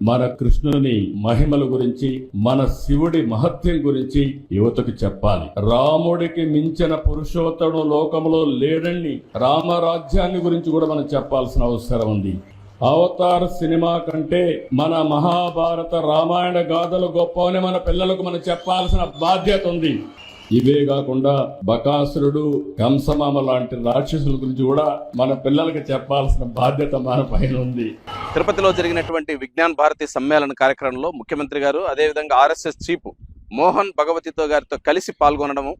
మన కృష్ణుని మహిమల గురించి, మన శివుడి మహత్యం గురించి యువతకు చెప్పాలి. రాముడికి మించిన పురుషోత్తముడు లోకంలో లేడని రామరాజ్యాన్ని గురించి కూడా మనం చెప్పాల్సిన అవసరం ఉంది. అవతార్ సినిమా కంటే మన మహాభారత రామాయణ గాథలు గొప్పవని మన పిల్లలకు మనం చెప్పాల్సిన బాధ్యత ఉంది. ఇవే కాకుండా బకాసురుడు, కంసమామ లాంటి రాక్షసుల గురించి కూడా మన పిల్లలకి చెప్పాల్సిన బాధ్యత మన పైన ఉంది. తిరుపతిలో జరిగినటువంటి విజ్ఞాన్ భారతి సమ్మేళన కార్యక్రమంలో ముఖ్యమంత్రి గారు, అదేవిధంగా ఆర్ఎస్ఎస్ చీఫ్ మోహన్ భగవతితో గారితో కలిసి పాల్గొనడము,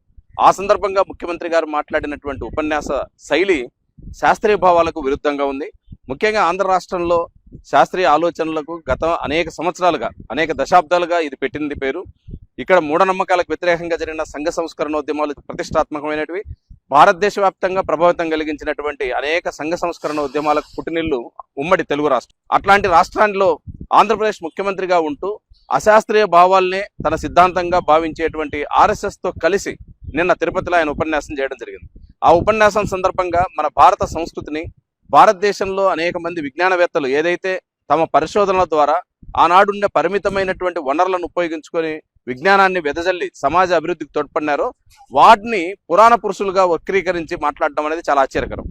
ఆ సందర్భంగా ముఖ్యమంత్రి గారు మాట్లాడినటువంటి ఉపన్యాస శైలి శాస్త్రీయ భావాలకు విరుద్ధంగా ఉంది. ముఖ్యంగా ఆంధ్ర రాష్ట్రంలో శాస్త్రీయ ఆలోచనలకు గత అనేక సంవత్సరాలుగా, అనేక దశాబ్దాలుగా ఇది పెట్టింది పేరు. ఇక్కడ మూఢనమ్మకాలకు వ్యతిరేకంగా జరిగిన సంఘ సంస్కరణోద్యమాలు ప్రతిష్టాత్మకమైనటివి. భారతదేశ వ్యాప్తంగా ప్రభావితం కలిగించినటువంటి అనేక సంఘ సంస్కరణ ఉద్యమాలకు పుట్టినిల్లు ఉమ్మడి తెలుగు రాష్ట్రం. అట్లాంటి రాష్ట్రాల్లో ఆంధ్రప్రదేశ్ ముఖ్యమంత్రిగా ఉంటూ అశాస్త్రీయ భావాలనే తన సిద్ధాంతంగా భావించేటువంటి ఆర్ఎస్ఎస్తో కలిసి నిన్న తిరుపతిలో ఆయన ఉపన్యాసం చేయడం జరిగింది. ఆ ఉపన్యాసం సందర్భంగా మన భారత సంస్కృతిని, భారతదేశంలో అనేక మంది విజ్ఞానవేత్తలు ఏదైతే తమ పరిశోధనల ద్వారా ఆనాడుండే పరిమితమైనటువంటి వనరులను ఉపయోగించుకొని విజ్ఞానాన్ని వెదజల్లి సమాజ అభివృద్ధికి తోడ్పడినారో వాటిని పురాణ పురుషులుగా వక్రీకరించి మాట్లాడడం అనేది చాలా ఆశ్చర్యకరం.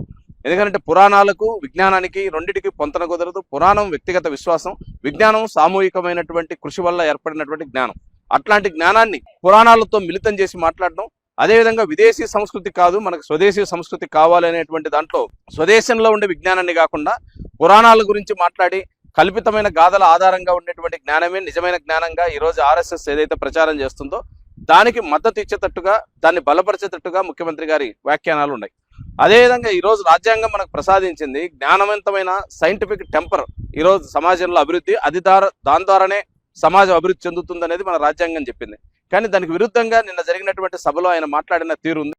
ఎందుకంటే పురాణాలకు విజ్ఞానానికి రెండిటికి పొంతన కుదరదు. పురాణం వ్యక్తిగత విశ్వాసం, విజ్ఞానం సామూహికమైనటువంటి కృషి వల్ల ఏర్పడినటువంటి జ్ఞానం. అట్లాంటి జ్ఞానాన్ని పురాణాలతో మిళితం చేసి మాట్లాడడం, అదేవిధంగా విదేశీ సంస్కృతి కాదు మనకు స్వదేశీ సంస్కృతి కావాలనేటువంటి దాంట్లో స్వదేశంలో ఉండే విజ్ఞానాన్ని కాకుండా పురాణాల గురించి మాట్లాడి కల్పితమైన గాథల ఆధారంగా ఉండేటువంటి జ్ఞానమే నిజమైన జ్ఞానంగా ఈరోజు ఆర్ఎస్ఎస్ ఏదైతే ప్రచారం చేస్తుందో దానికి మద్దతు ఇచ్చేటట్టుగా, దాన్ని బలపరిచేటట్టుగా ముఖ్యమంత్రి గారి వ్యాఖ్యానాలు ఉన్నాయి. అదేవిధంగా ఈరోజు రాజ్యాంగం మనకు ప్రసాదించింది జ్ఞానవంతమైన సైంటిఫిక్ టెంపర్. ఈరోజు సమాజంలో అభివృద్ధి దాని ద్వారానే సమాజం అభివృద్ధి చెందుతుంది అనేది మన రాజ్యాంగం చెప్పింది. కానీ దానికి విరుద్ధంగా నిన్న జరిగినటువంటి సభలో ఆయన మాట్లాడిన తీరు ఉంది.